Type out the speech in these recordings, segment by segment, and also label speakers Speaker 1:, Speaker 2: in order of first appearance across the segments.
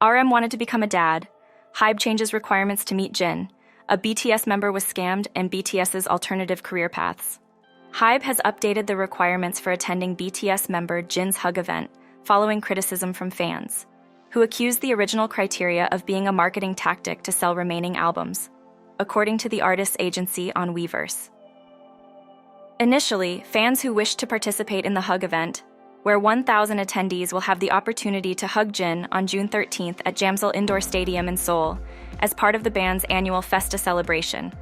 Speaker 1: RM wanted to become a dad. Hybe changes requirements to meet Jin. A BTS member was scammed and BTS's alternative career paths. Hybe has updated the requirements for attending BTS member Jin's Hug event, following criticism from fans, who accused the original criteria of being a marketing tactic to sell remaining albums, according to the artist's agency on Weverse. Initially, fans who wished to participate in the Hug event, where 1,000 attendees will have the opportunity to hug Jin on June 13th at Jamsil Indoor Stadium in Seoul, as part of the band's annual Festa celebration,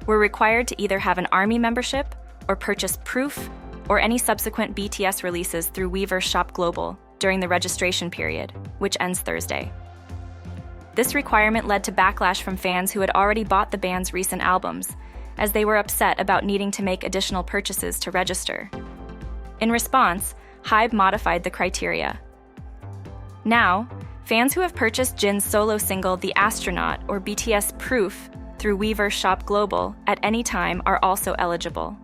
Speaker 1: were required to either have an ARMY membership or purchase Proof or any subsequent BTS releases through Weverse Shop Global during the registration period, which ends Thursday. This requirement led to backlash from fans who had already bought the band's recent albums, as they were upset about needing to make additional purchases to register. In response, Hybe modified the criteria. Now, fans who have purchased Jin's solo single The Astronaut or BTS Proof through Weverse Shop Global at any time are also eligible.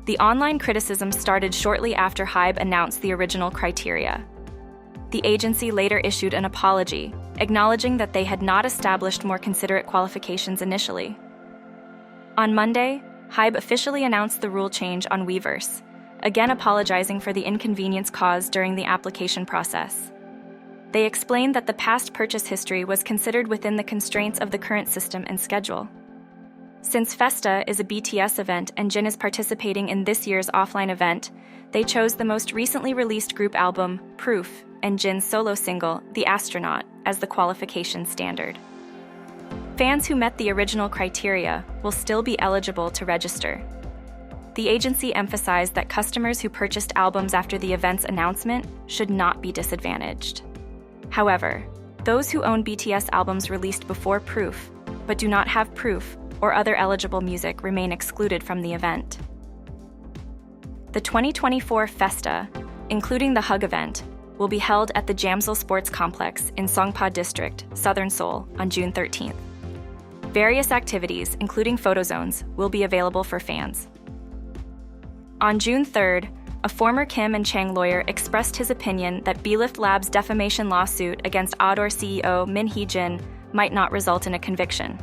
Speaker 1: The online criticism started shortly after Hybe announced the original criteria. The agency later issued an apology, acknowledging that they had not established more considerate qualifications initially. On Monday, Hybe officially announced the rule change on Weverse, again apologizing for the inconvenience caused during the application process. They explained that the past purchase history was considered within the constraints of the current system and schedule. Since Festa is a BTS event and Jin is participating in this year's offline event, they chose the most recently released group album, Proof, and Jin's solo single, The Astronaut, as the qualification standard. Fans who met the original criteria will still be eligible to register. The agency emphasized that customers who purchased albums after the event's announcement should not be disadvantaged. However, those who own BTS albums released before Proof, but do not have Proof or other eligible music remain excluded from the event. The 2024 Festa, including the Hug event, will be held at the Jamsil Sports Complex in Songpa District, Southern Seoul, on June 13th. Various activities, including photo zones, will be available for fans. On June 3rd, a former Kim and Chang lawyer expressed his opinion that Bilift Lab's defamation lawsuit against Adore CEO Min Hee-jin might not result in a conviction.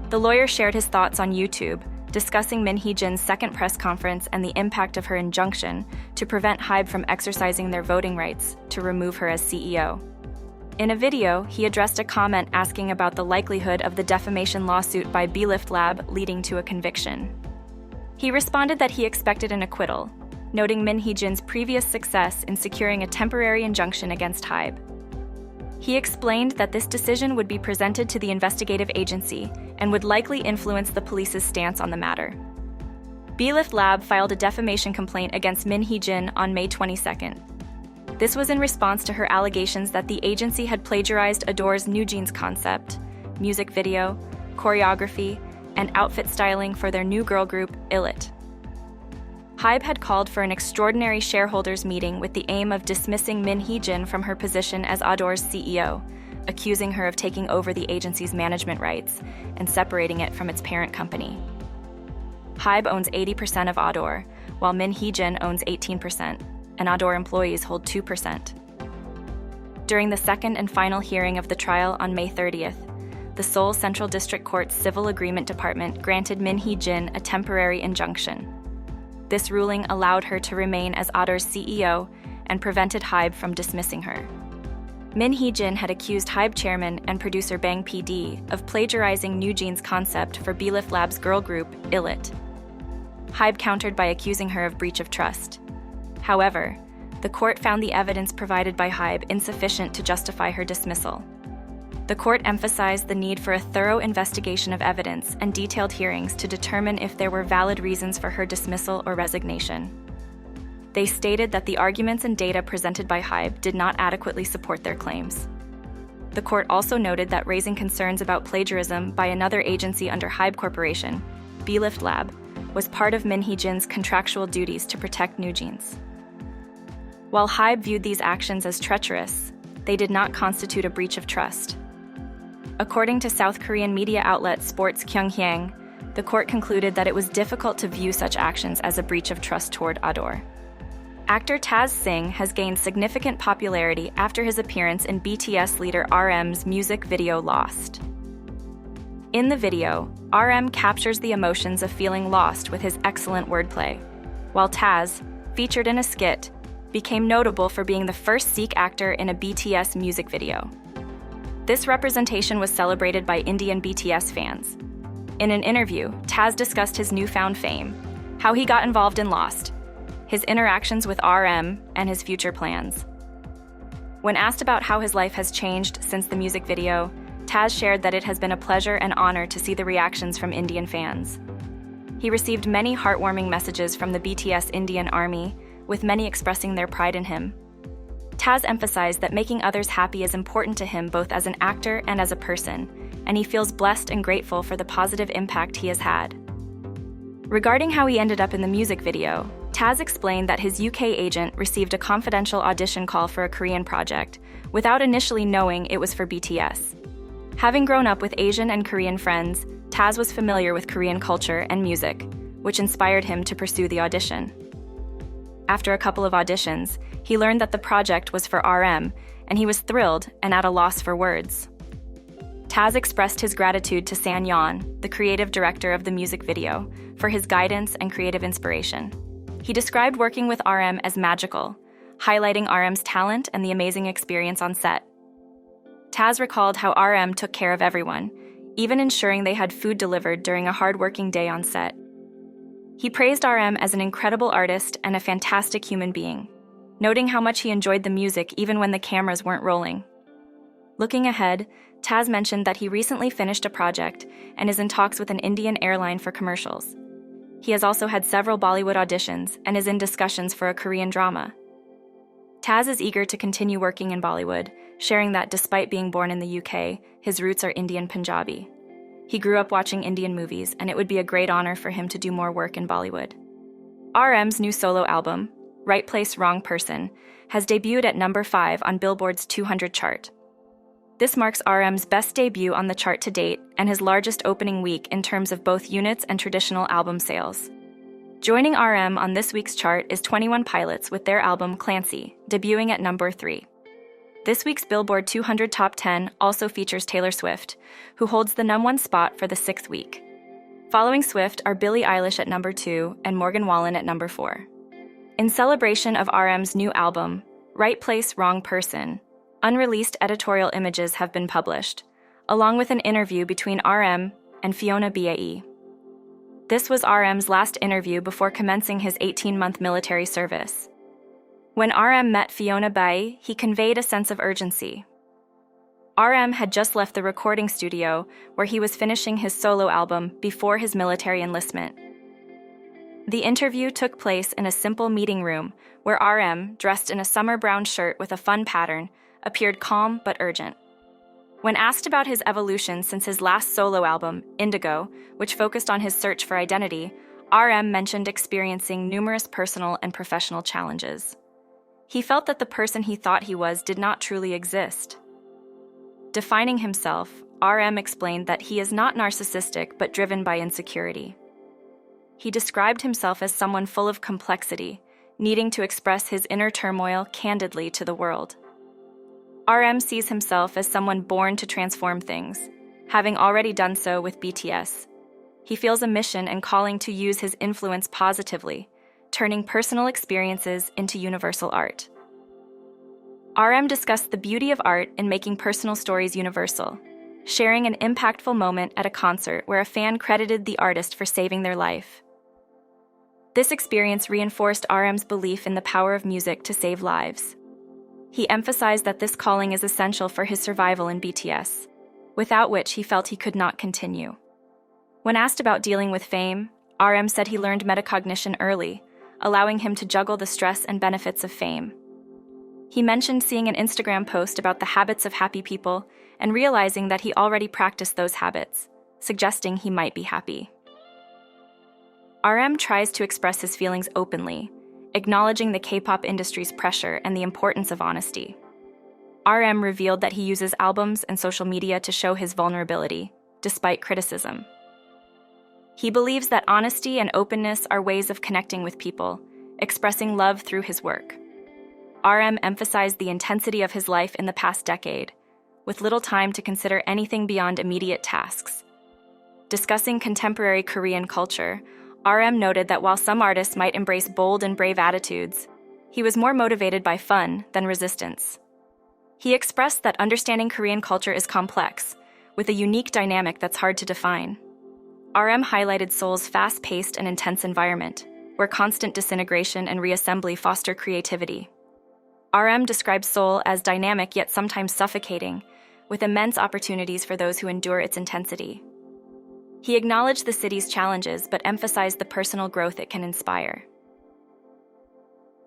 Speaker 1: The lawyer shared his thoughts on YouTube, discussing Min Hee-jin's second press conference and the impact of her injunction to prevent Hybe from exercising their voting rights to remove her as CEO. In a video, he addressed a comment asking about the likelihood of the defamation lawsuit by Bilift Lab leading to a conviction. He responded that he expected an acquittal, noting Min Hee-jin's previous success in securing a temporary injunction against Hybe. He explained that this decision would be presented to the investigative agency and would likely influence the police's stance on the matter. Bilift Lab filed a defamation complaint against Min Hee-jin on May 22nd. This was in response to her allegations that the agency had plagiarized Adore's New Jeans concept, music video, choreography, and outfit styling for their new girl group, ILIT. Hybe had called for an extraordinary shareholders meeting with the aim of dismissing Min Hee-jin from her position as Adore's CEO, accusing her of taking over the agency's management rights and separating it from its parent company. Hybe owns 80% of Adore, while Min Hee-jin owns 18%, and Adore employees hold 2%. During the second and final hearing of the trial on May 30th, the Seoul Central District Court's Civil Agreement Department granted Min Hee-jin a temporary injunction. This ruling allowed her to remain as Adore's CEO and prevented Hybe from dismissing her. Min Hee-jin had accused Hybe chairman and producer Bang PD of plagiarizing New Jeans' concept for Bilift Lab's girl group, ILIT. Hybe countered by accusing her of breach of trust. However, the court found the evidence provided by Hybe insufficient to justify her dismissal. The court emphasized the need for a thorough investigation of evidence and detailed hearings to determine if there were valid reasons for her dismissal or resignation. They stated that the arguments and data presented by Hybe did not adequately support their claims. The court also noted that raising concerns about plagiarism by another agency under Hybe Corporation, Bilift Lab, was part of Min Hee-jin's contractual duties to protect New Jeans. While Hybe viewed these actions as treacherous, they did not constitute a breach of trust. According to South Korean media outlet Sports Kyunghyang, the court concluded that it was difficult to view such actions as a breach of trust toward Adore. Actor Taz Singh has gained significant popularity after his appearance in BTS leader RM's music video Lost. In the video, RM captures the emotions of feeling lost with his excellent wordplay, while Taz, featured in a skit, became notable for being the first Sikh actor in a BTS music video. This representation was celebrated by Indian BTS fans. In an interview, Taz discussed his newfound fame, how he got involved in Lost, his interactions with RM, and his future plans. When asked about how his life has changed since the music video, Taz shared that it has been a pleasure and honor to see the reactions from Indian fans. He received many heartwarming messages from the BTS Indian Army, with many expressing their pride in him. Taz emphasized that making others happy is important to him both as an actor and as a person, and he feels blessed and grateful for the positive impact he has had. Regarding how he ended up in the music video, Taz explained that his UK agent received a confidential audition call for a Korean project, without initially knowing it was for BTS. Having grown up with Asian and Korean friends, Taz was familiar with Korean culture and music, which inspired him to pursue the audition. After a couple of auditions, he learned that the project was for RM, and he was thrilled and at a loss for words. Taz expressed his gratitude to San Yeon, the creative director of the music video, for his guidance and creative inspiration. He described working with RM as magical, highlighting RM's talent and the amazing experience on set. Taz recalled how RM took care of everyone, even ensuring they had food delivered during a hard-working day on set. He praised RM as an incredible artist and a fantastic human being, noting how much he enjoyed the music even when the cameras weren't rolling. Looking ahead, Taz mentioned that he recently finished a project and is in talks with an Indian airline for commercials. He has also had several Bollywood auditions and is in discussions for a Korean drama. Taz is eager to continue working in Bollywood, sharing that despite being born in the UK, his roots are Indian Punjabi. He grew up watching Indian movies, and it would be a great honor for him to do more work in Bollywood. RM's new solo album, Right Place, Wrong Person, has debuted at number 5 on Billboard's 200 chart. This marks RM's best debut on the chart to date and his largest opening week in terms of both units and traditional album sales. Joining RM on this week's chart is 21 Pilots with their album Clancy, debuting at number 3. This week's Billboard 200 Top 10 also features Taylor Swift, who holds the #1 spot for the 6th week. Following Swift are Billie Eilish at number 2 and Morgan Wallen at number 4. In celebration of RM's new album, Right Place, Wrong Person, unreleased editorial images have been published, along with an interview between RM and Fiona Bae. This was RM's last interview before commencing his 18-month military service. When RM met Fiona Bae, he conveyed a sense of urgency. RM had just left the recording studio where he was finishing his solo album before his military enlistment. The interview took place in a simple meeting room where RM, dressed in a summer brown shirt with a fun pattern, appeared calm but urgent. When asked about his evolution since his last solo album, Indigo, which focused on his search for identity, RM mentioned experiencing numerous personal and professional challenges. He felt that the person he thought he was did not truly exist. Defining himself, RM explained that he is not narcissistic but driven by insecurity. He described himself as someone full of complexity, needing to express his inner turmoil candidly to the world. RM sees himself as someone born to transform things, having already done so with BTS. He feels a mission and calling to use his influence positively, turning personal experiences into universal art. RM discussed the beauty of art in making personal stories universal, sharing an impactful moment at a concert where a fan credited the artist for saving their life. This experience reinforced RM's belief in the power of music to save lives. He emphasized that this calling is essential for his survival in BTS, without which he felt he could not continue. When asked about dealing with fame, RM said he learned metacognition early, allowing him to juggle the stress and benefits of fame. He mentioned seeing an Instagram post about the habits of happy people and realizing that he already practiced those habits, suggesting he might be happy. RM tries to express his feelings openly, acknowledging the K-pop industry's pressure and the importance of honesty. RM revealed that he uses albums and social media to show his vulnerability, despite criticism. He believes that honesty and openness are ways of connecting with people, expressing love through his work. RM emphasized the intensity of his life in the past decade, with little time to consider anything beyond immediate tasks. Discussing contemporary Korean culture, RM noted that while some artists might embrace bold and brave attitudes, he was more motivated by fun than resistance. He expressed that understanding Korean culture is complex, with a unique dynamic that's hard to define. RM highlighted Seoul's fast-paced and intense environment, where constant disintegration and reassembly foster creativity. RM described Seoul as dynamic yet sometimes suffocating, with immense opportunities for those who endure its intensity. He acknowledged the city's challenges but emphasized the personal growth it can inspire.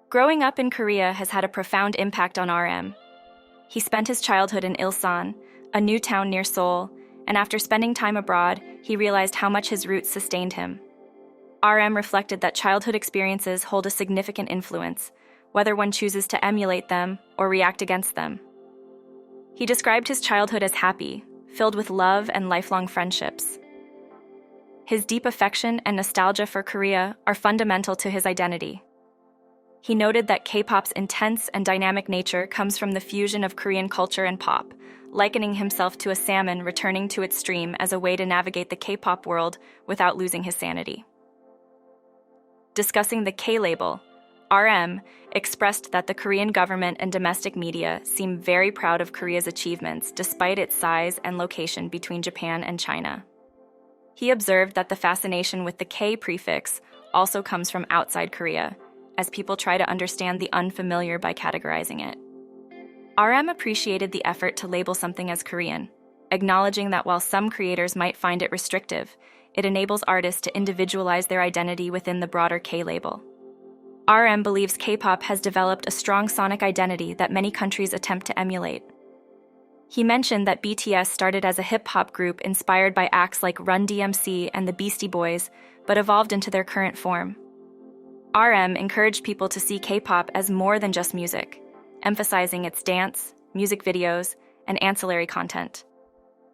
Speaker 1: Growing up in Korea has had a profound impact on RM. He spent his childhood in Ilsan, a new town near Seoul, and after spending time abroad, he realized how much his roots sustained him. RM reflected that childhood experiences hold a significant influence, whether one chooses to emulate them or react against them. He described his childhood as happy, filled with love and lifelong friendships. His deep affection and nostalgia for Korea are fundamental to his identity. He noted that K-pop's intense and dynamic nature comes from the fusion of Korean culture and pop, likening himself to a salmon returning to its stream as a way to navigate the K-pop world without losing his sanity. Discussing the K-label, RM expressed that the Korean government and domestic media seem very proud of Korea's achievements despite its size and location between Japan and China. He observed that the fascination with the K prefix also comes from outside Korea, as people try to understand the unfamiliar by categorizing it. RM appreciated the effort to label something as Korean, acknowledging that while some creators might find it restrictive, it enables artists to individualize their identity within the broader K label. RM believes K-pop has developed a strong sonic identity that many countries attempt to emulate. He mentioned that BTS started as a hip-hop group inspired by acts like Run DMC and the Beastie Boys, but evolved into their current form. RM encouraged people to see K-pop as more than just music, emphasizing its dance, music videos, and ancillary content.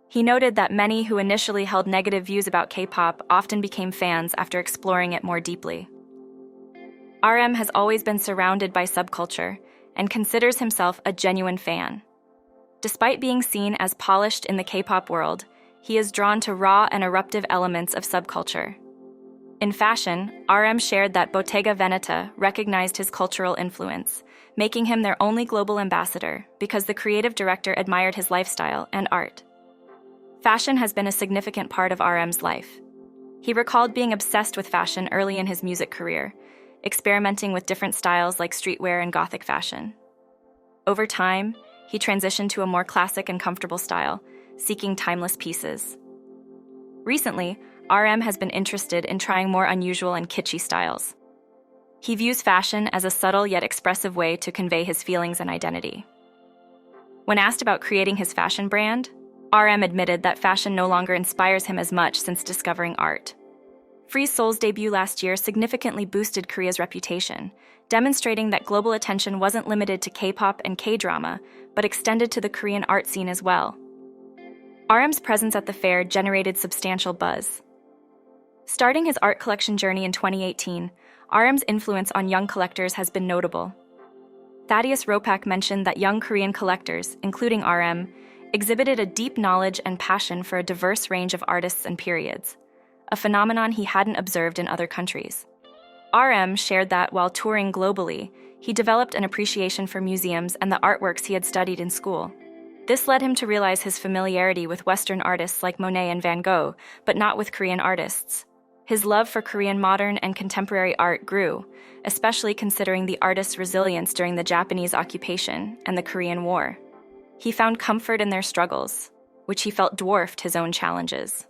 Speaker 1: He noted that many who initially held negative views about K-pop often became fans after exploring it more deeply. RM has always been surrounded by subculture and considers himself a genuine fan. Despite being seen as polished in the K-pop world, he is drawn to raw and eruptive elements of subculture. In fashion, RM shared that Bottega Veneta recognized his cultural influence, making him their only global ambassador because the creative director admired his lifestyle and art. Fashion has been a significant part of RM's life. He recalled being obsessed with fashion early in his music career, experimenting with different styles like streetwear and gothic fashion. Over time, he transitioned to a more classic and comfortable style, seeking timeless pieces. Recently, RM has been interested in trying more unusual and kitschy styles. He views fashion as a subtle yet expressive way to convey his feelings and identity. When asked about creating his fashion brand, RM admitted that fashion no longer inspires him as much since discovering art. Free Soul's debut last year significantly boosted Korea's reputation, demonstrating that global attention wasn't limited to K-pop and K-drama, but extended to the Korean art scene as well. RM's presence at the fair generated substantial buzz. Starting his art collection journey in 2018, RM's influence on young collectors has been notable. Thaddeus Ropak mentioned that young Korean collectors, including RM, exhibited a deep knowledge and passion for a diverse range of artists and periods, a phenomenon he hadn't observed in other countries. RM shared that while touring globally, he developed an appreciation for museums and the artworks he had studied in school. This led him to realize his familiarity with Western artists like Monet and Van Gogh, but not with Korean artists. His love for Korean modern and contemporary art grew, especially considering the artists' resilience during the Japanese occupation and the Korean War. He found comfort in their struggles, which he felt dwarfed his own challenges.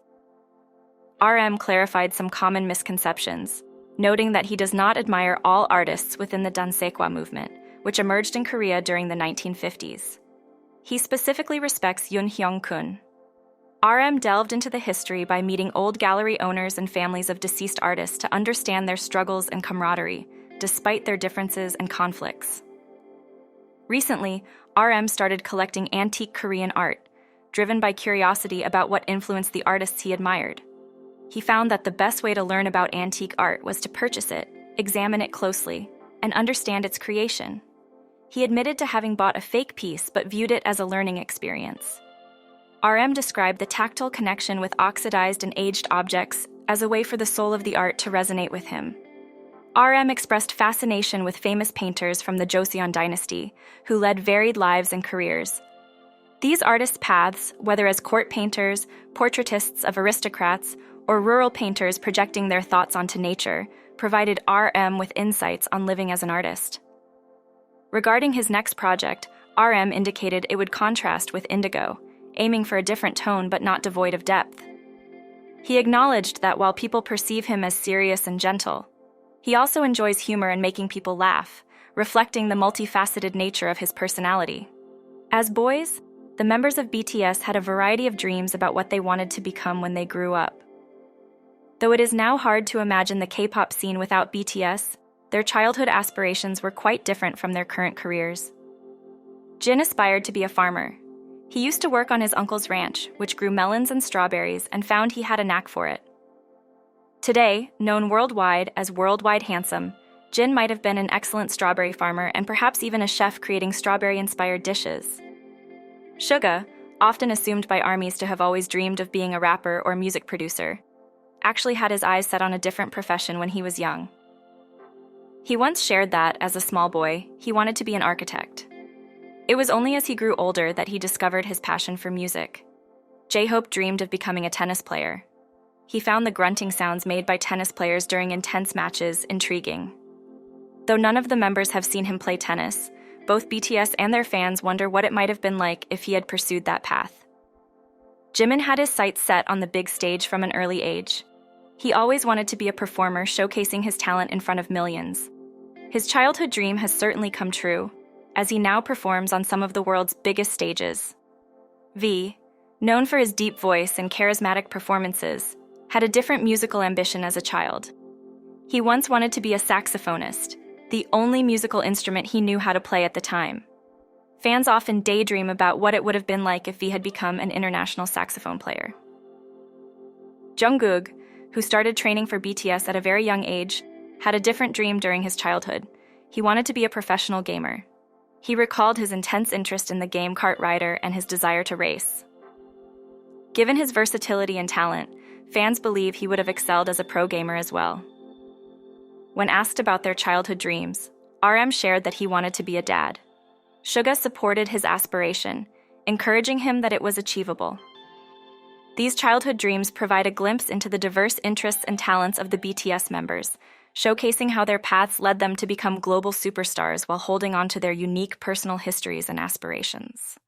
Speaker 1: RM clarified some common misconceptions, noting that he does not admire all artists within the Dansekwa movement, which emerged in Korea during the 1950s. He specifically respects Yoon Hyung-kun. RM delved into the history by meeting old gallery owners and families of deceased artists to understand their struggles and camaraderie, despite their differences and conflicts. Recently, RM started collecting antique Korean art, driven by curiosity about what influenced the artists he admired. He found that the best way to learn about antique art was to purchase it, examine it closely, and understand its creation. He admitted to having bought a fake piece but viewed it as a learning experience. RM described the tactile connection with oxidized and aged objects as a way for the soul of the art to resonate with him. RM expressed fascination with famous painters from the Joseon dynasty, who led varied lives and careers. These artists' paths, whether as court painters, portraitists of aristocrats, or rural painters projecting their thoughts onto nature, provided RM with insights on living as an artist. Regarding his next project, RM indicated it would contrast with Indigo, aiming for a different tone but not devoid of depth. He acknowledged that while people perceive him as serious and gentle, he also enjoys humor and making people laugh, reflecting the multifaceted nature of his personality. As boys, the members of BTS had a variety of dreams about what they wanted to become when they grew up. Though it is now hard to imagine the K-pop scene without BTS, their childhood aspirations were quite different from their current careers. Jin aspired to be a farmer. He used to work on his uncle's ranch, which grew melons and strawberries, and found he had a knack for it. Today, known worldwide as Worldwide Handsome, Jin might have been an excellent strawberry farmer and perhaps even a chef creating strawberry-inspired dishes. Suga, often assumed by ARMYs to have always dreamed of being a rapper or music producer, actually had his eyes set on a different profession when he was young. He once shared that, as a small boy, he wanted to be an architect. It was only as he grew older that he discovered his passion for music. J-Hope dreamed of becoming a tennis player. He found the grunting sounds made by tennis players during intense matches intriguing. Though none of the members have seen him play tennis, both BTS and their fans wonder what it might have been like if he had pursued that path. Jimin had his sights set on the big stage from an early age. He always wanted to be a performer, showcasing his talent in front of millions. His childhood dream has certainly come true, as he now performs on some of the world's biggest stages. V, known for his deep voice and charismatic performances, had a different musical ambition as a child. He once wanted to be a saxophonist, the only musical instrument he knew how to play at the time. Fans often daydream about what it would have been like if he had become an international saxophone player. Jungkook, who started training for BTS at a very young age, had a different dream during his childhood. He wanted to be a professional gamer. He recalled his intense interest in the game Kart Rider and his desire to race. Given his versatility and talent, fans believe he would have excelled as a pro gamer as well. When asked about their childhood dreams, RM shared that he wanted to be a dad. Suga supported his aspiration, encouraging him that it was achievable. These childhood dreams provide a glimpse into the diverse interests and talents of the BTS members, showcasing how their paths led them to become global superstars while holding on to their unique personal histories and aspirations.